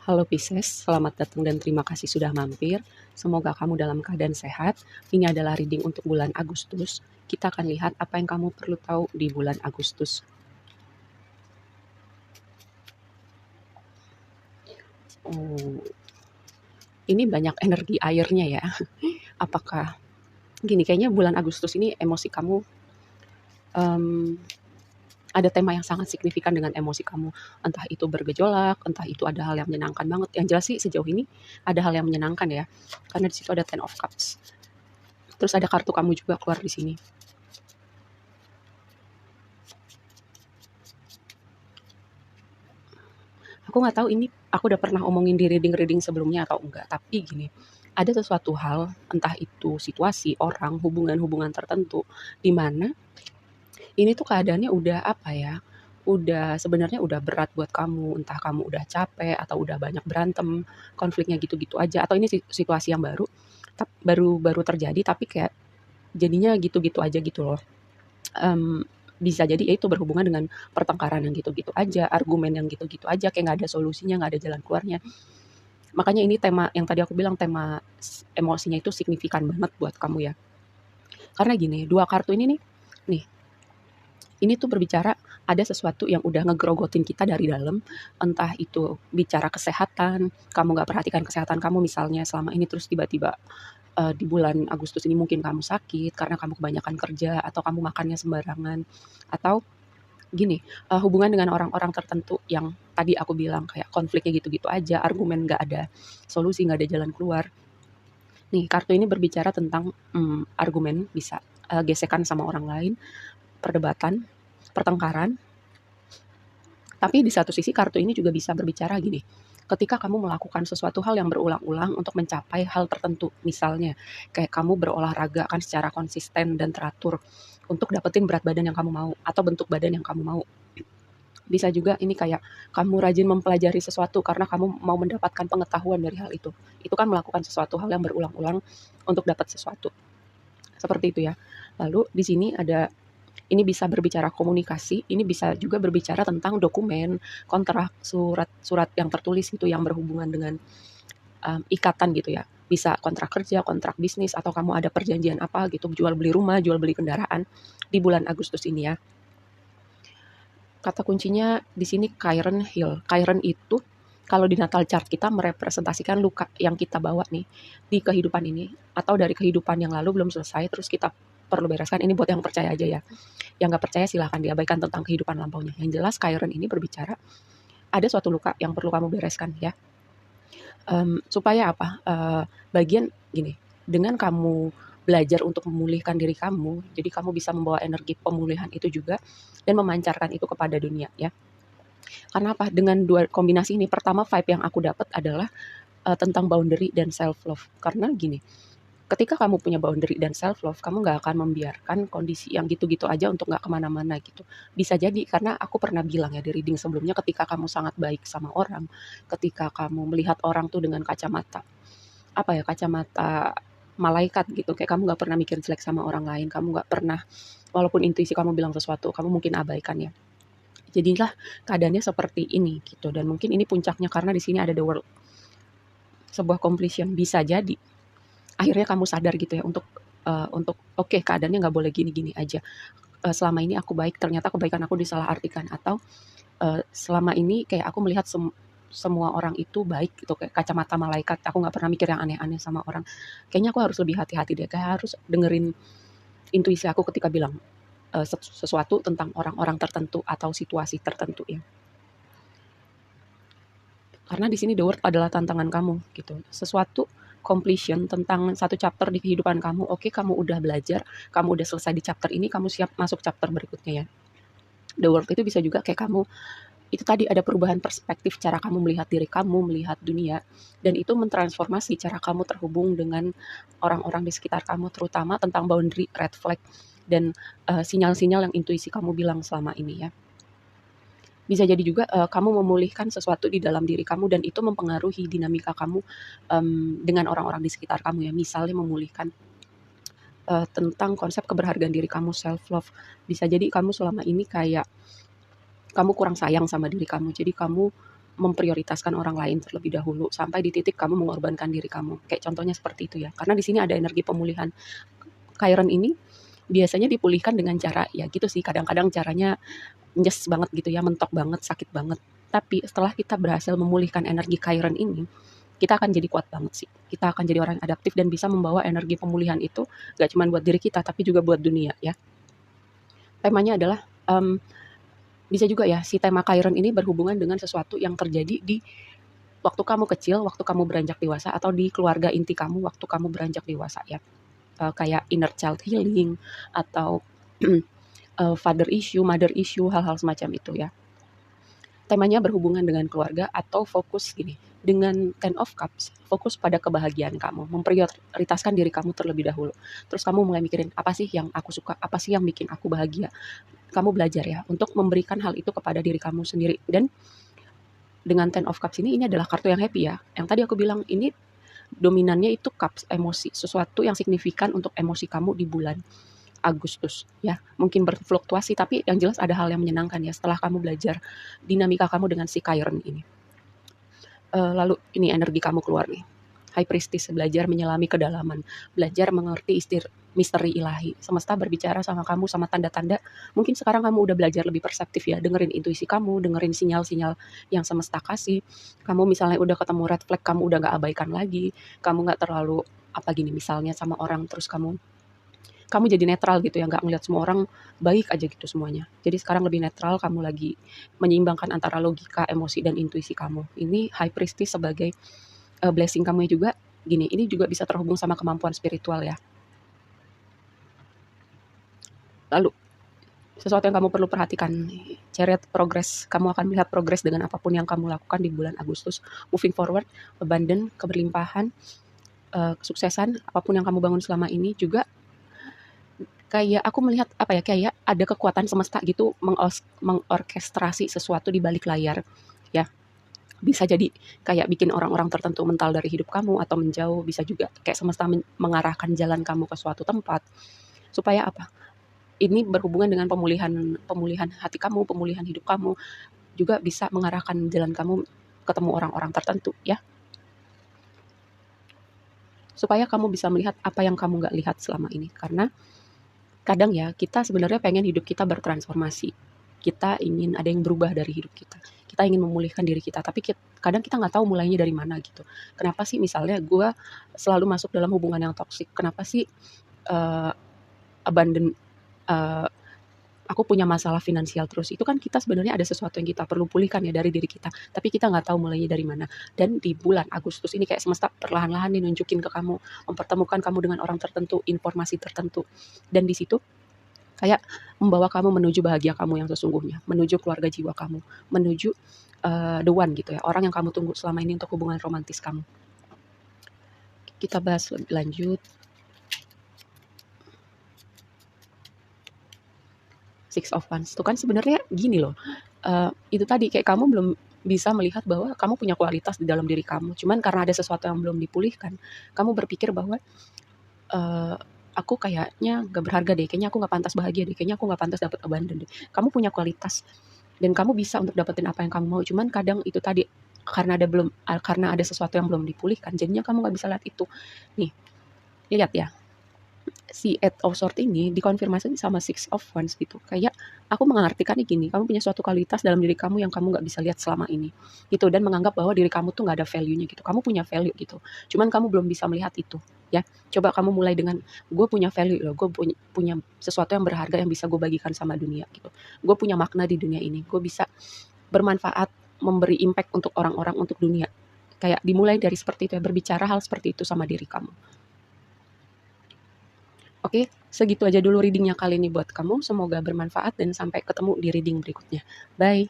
Halo Pisces, selamat datang dan terima kasih sudah mampir. Semoga kamu dalam keadaan sehat. Ini adalah reading untuk bulan Agustus. Kita akan lihat apa yang kamu perlu tahu di bulan Agustus. Oh, ini banyak energi airnya ya. Apakah gini? Kayaknya bulan Agustus ini emosi kamu ada tema yang sangat signifikan dengan emosi kamu. Entah itu bergejolak, entah itu ada hal yang menyenangkan banget. Yang jelas sih sejauh ini ada hal yang menyenangkan ya. Karena di situ ada Ten of Cups. Terus ada kartu kamu juga keluar di sini. Aku nggak tahu ini aku udah pernah omongin di reading-reading sebelumnya atau enggak, tapi gini, ada sesuatu hal, entah itu situasi, orang, hubungan-hubungan tertentu, di mana ini tuh keadaannya udah apa ya, udah sebenarnya udah berat buat kamu, entah kamu udah capek atau udah banyak berantem, konfliknya gitu-gitu aja, atau ini situasi yang baru, baru baru terjadi tapi kayak jadinya gitu-gitu aja gitu loh. Mmm, Bisa jadi ya itu berhubungan dengan pertengkaran yang gitu-gitu aja, argumen yang gitu-gitu aja, kayak nggak ada solusinya, nggak ada jalan keluarnya. Makanya ini tema yang tadi aku bilang tema emosinya itu signifikan banget buat kamu ya. Karena gini, 2 kartu ini nih, ini tuh berbicara ada sesuatu yang udah ngegrogotin kita dari dalam, entah itu bicara kesehatan, kamu nggak perhatikan kesehatan kamu misalnya selama ini terus tiba-tiba di bulan Agustus ini mungkin kamu sakit karena kamu kebanyakan kerja atau kamu makannya sembarangan, atau gini, hubungan dengan orang-orang tertentu yang tadi aku bilang kayak konfliknya gitu-gitu aja, argumen nggak ada solusi, nggak ada jalan keluar. Nih, kartu ini berbicara tentang, argumen bisa, gesekan sama orang lain, perdebatan, pertengkaran, tapi di satu sisi kartu ini juga bisa berbicara gini, ketika kamu melakukan sesuatu hal yang berulang-ulang untuk mencapai hal tertentu, misalnya kayak kamu berolahraga kan secara konsisten dan teratur untuk dapetin berat badan yang kamu mau atau bentuk badan yang kamu mau. Bisa juga ini kayak kamu rajin mempelajari sesuatu karena kamu mau mendapatkan pengetahuan dari hal itu. Itu kan melakukan sesuatu hal yang berulang-ulang untuk dapat sesuatu. Seperti itu ya. Lalu di sini ada ini bisa berbicara komunikasi, ini bisa juga berbicara tentang dokumen, kontrak, surat-surat yang tertulis gitu yang berhubungan dengan ikatan gitu ya. Bisa kontrak kerja, kontrak bisnis, atau kamu ada perjanjian apa gitu, jual beli rumah, jual beli kendaraan di bulan Agustus ini ya. Kata kuncinya di sini Chiron Hill. Chiron itu kalau di natal chart kita merepresentasikan luka yang kita bawa nih di kehidupan ini atau dari kehidupan yang lalu belum selesai terus kita perlu bereskan. Ini buat yang percaya aja ya. Yang nggak percaya silahkan diabaikan tentang kehidupan lampaunya. Yang jelas Chiron ini berbicara ada suatu luka yang perlu kamu bereskan ya. Supaya apa? Bagian gini, dengan kamu belajar untuk memulihkan diri kamu, jadi kamu bisa membawa energi pemulihan itu juga dan memancarkan itu kepada dunia ya. Karena apa? Dengan dua kombinasi ini, pertama vibe yang aku dapat adalah tentang boundary dan self love. Karena gini, ketika kamu punya boundary dan self love, kamu nggak akan membiarkan kondisi yang gitu-gitu aja untuk nggak kemana-mana gitu. Bisa jadi karena aku pernah bilang ya di reading sebelumnya, ketika kamu sangat baik sama orang, ketika kamu melihat orang tuh dengan kacamata apa ya, kacamata malaikat gitu, kayak kamu nggak pernah mikir jelek sama orang lain, kamu nggak pernah walaupun intuisi kamu bilang sesuatu, kamu mungkin abaikan ya. Jadilah keadaannya seperti ini gitu, dan mungkin ini puncaknya karena di sini ada the world, sebuah completion. Bisa jadi akhirnya kamu sadar gitu ya untuk oke, keadaannya nggak boleh gini-gini aja. Selama ini aku baik, ternyata kebaikan aku disalahartikan, atau selama ini kayak aku melihat semua orang itu baik gitu, kayak kacamata malaikat, aku nggak pernah mikir yang aneh-aneh sama orang. Kayaknya aku harus lebih hati-hati deh, kayak harus dengerin intuisi aku ketika bilang sesuatu tentang orang-orang tertentu atau situasi tertentu ya. Karena di sini the word adalah tantangan kamu gitu. Sesuatu completion tentang satu chapter di kehidupan kamu. Oke, kamu udah belajar, kamu udah selesai di chapter ini, kamu siap masuk chapter berikutnya ya. The word itu bisa juga kayak kamu itu tadi ada perubahan perspektif cara kamu melihat diri kamu, melihat dunia, dan itu mentransformasi cara kamu terhubung dengan orang-orang di sekitar kamu, terutama tentang boundary, red flag, dan sinyal-sinyal yang intuisi kamu bilang selama ini ya. Bisa jadi juga kamu memulihkan sesuatu di dalam diri kamu dan itu mempengaruhi dinamika kamu dengan orang-orang di sekitar kamu ya. Misalnya memulihkan tentang konsep keberhargaan diri kamu, self love. Bisa jadi kamu selama ini kayak kamu kurang sayang sama diri kamu. Jadi kamu memprioritaskan orang lain terlebih dahulu sampai di titik kamu mengorbankan diri kamu. Kayak contohnya seperti itu ya. Karena di sini ada energi pemulihan. Chiron ini biasanya dipulihkan dengan cara ya gitu sih. Kadang-kadang caranya nyes banget gitu ya, mentok banget, sakit banget. Tapi setelah kita berhasil memulihkan energi Chiron ini, kita akan jadi kuat banget sih. Kita akan jadi orang yang adaptif dan bisa membawa energi pemulihan itu gak cuma buat diri kita tapi juga buat dunia ya. Temanya adalah bisa juga ya si tema Chiron ini berhubungan dengan sesuatu yang terjadi di waktu kamu kecil, waktu kamu beranjak dewasa, atau di keluarga inti kamu waktu kamu beranjak dewasa ya. Kayak inner child healing atau father issue, mother issue, hal-hal semacam itu ya. Temanya berhubungan dengan keluarga atau fokus gini, dengan Ten of Cups, fokus pada kebahagiaan kamu, memprioritaskan diri kamu terlebih dahulu. Terus kamu mulai mikirin, apa sih yang aku suka, apa sih yang bikin aku bahagia. Kamu belajar ya untuk memberikan hal itu kepada diri kamu sendiri. Dan dengan Ten of Cups ini adalah kartu yang happy ya. Yang tadi aku bilang ini dominannya itu cups, emosi, sesuatu yang signifikan untuk emosi kamu di bulan Agustus ya. Mungkin berfluktuasi tapi yang jelas ada hal yang menyenangkan ya setelah kamu belajar dinamika kamu dengan si Chiron ini. Lalu ini energi kamu keluar nih. High Priestess, belajar menyelami kedalaman, belajar mengerti misteri ilahi. Semesta berbicara sama kamu sama tanda-tanda. Mungkin sekarang kamu udah belajar lebih perseptif ya, dengerin intuisi kamu, dengerin sinyal-sinyal yang semesta kasih. Kamu misalnya udah ketemu red flag, kamu udah gak abaikan lagi. Kamu gak terlalu apa gini misalnya sama orang terus kamu jadi netral gitu ya, nggak ngeliat semua orang baik aja gitu semuanya. Jadi sekarang lebih netral, kamu lagi menyeimbangkan antara logika, emosi, dan intuisi kamu. Ini High Priestess sebagai blessing kamu juga gini, ini juga bisa terhubung sama kemampuan spiritual ya. Lalu sesuatu yang kamu perlu perhatikan, Chariot progress, kamu akan melihat progres dengan apapun yang kamu lakukan di bulan Agustus. Moving forward, abundant, keberlimpahan, kesuksesan, apapun yang kamu bangun selama ini juga kayak aku melihat apa ya, kayak ada kekuatan semesta gitu mengorkestrasi sesuatu di balik layar ya. Bisa jadi kayak bikin orang-orang tertentu mental dari hidup kamu atau menjauh, bisa juga kayak semesta mengarahkan jalan kamu ke suatu tempat. Supaya apa? Ini berhubungan dengan pemulihan hati kamu, pemulihan hidup kamu, juga bisa mengarahkan jalan kamu ketemu orang-orang tertentu ya. Supaya kamu bisa melihat apa yang kamu gak lihat selama ini. Karena kadang ya kita sebenarnya pengen hidup kita bertransformasi. Kita ingin ada yang berubah dari hidup kita. Kita ingin memulihkan diri kita, tapi kadang kita nggak tahu mulainya dari mana gitu. Kenapa sih misalnya gue selalu masuk dalam hubungan yang toksik? Kenapa sih abandon aku punya masalah finansial terus? Itu kan kita sebenarnya ada sesuatu yang kita perlu pulihkan ya dari diri kita, tapi kita nggak tahu mulainya dari mana. Dan di bulan Agustus ini kayak semesta perlahan-lahan nih nunjukin ke kamu, mempertemukan kamu dengan orang tertentu, informasi tertentu, dan di situ kayak membawa kamu menuju bahagia kamu yang sesungguhnya, menuju keluarga jiwa kamu, menuju the one gitu ya, orang yang kamu tunggu selama ini untuk hubungan romantis kamu. Kita bahas lebih lanjut. Six of Wands. Tuh kan sebenarnya gini loh, itu tadi kayak kamu belum bisa melihat bahwa kamu punya kualitas di dalam diri kamu. Cuman karena ada sesuatu yang belum dipulihkan, kamu berpikir bahwa aku kayaknya gak berharga deh, kayaknya aku gak pantas bahagia deh, kayaknya aku gak pantas dapat abundant deh. Kamu punya kualitas dan kamu bisa untuk dapetin apa yang kamu mau. Cuman kadang itu tadi karena ada sesuatu yang belum dipulihkan, jadinya kamu gak bisa lihat itu. Nih, lihat ya. Si Eight of Swords ini dikonfirmasi sama Six of Wands gitu. Kayak aku mengartikannya gini, kamu punya suatu kualitas dalam diri kamu yang kamu gak bisa lihat selama ini gitu, dan menganggap bahwa diri kamu tuh gak ada value-nya gitu. Kamu punya value gitu, cuman kamu belum bisa melihat itu ya. Coba kamu mulai dengan, gue punya value loh, gue punya sesuatu yang berharga yang bisa gue bagikan sama dunia gitu. Gue punya makna di dunia ini, gue bisa bermanfaat, memberi impact untuk orang-orang, untuk dunia. Kayak dimulai dari seperti itu ya, berbicara hal seperti itu sama diri kamu. Oke, segitu aja dulu readingnya kali ini buat kamu. Semoga bermanfaat dan sampai ketemu di reading berikutnya. Bye.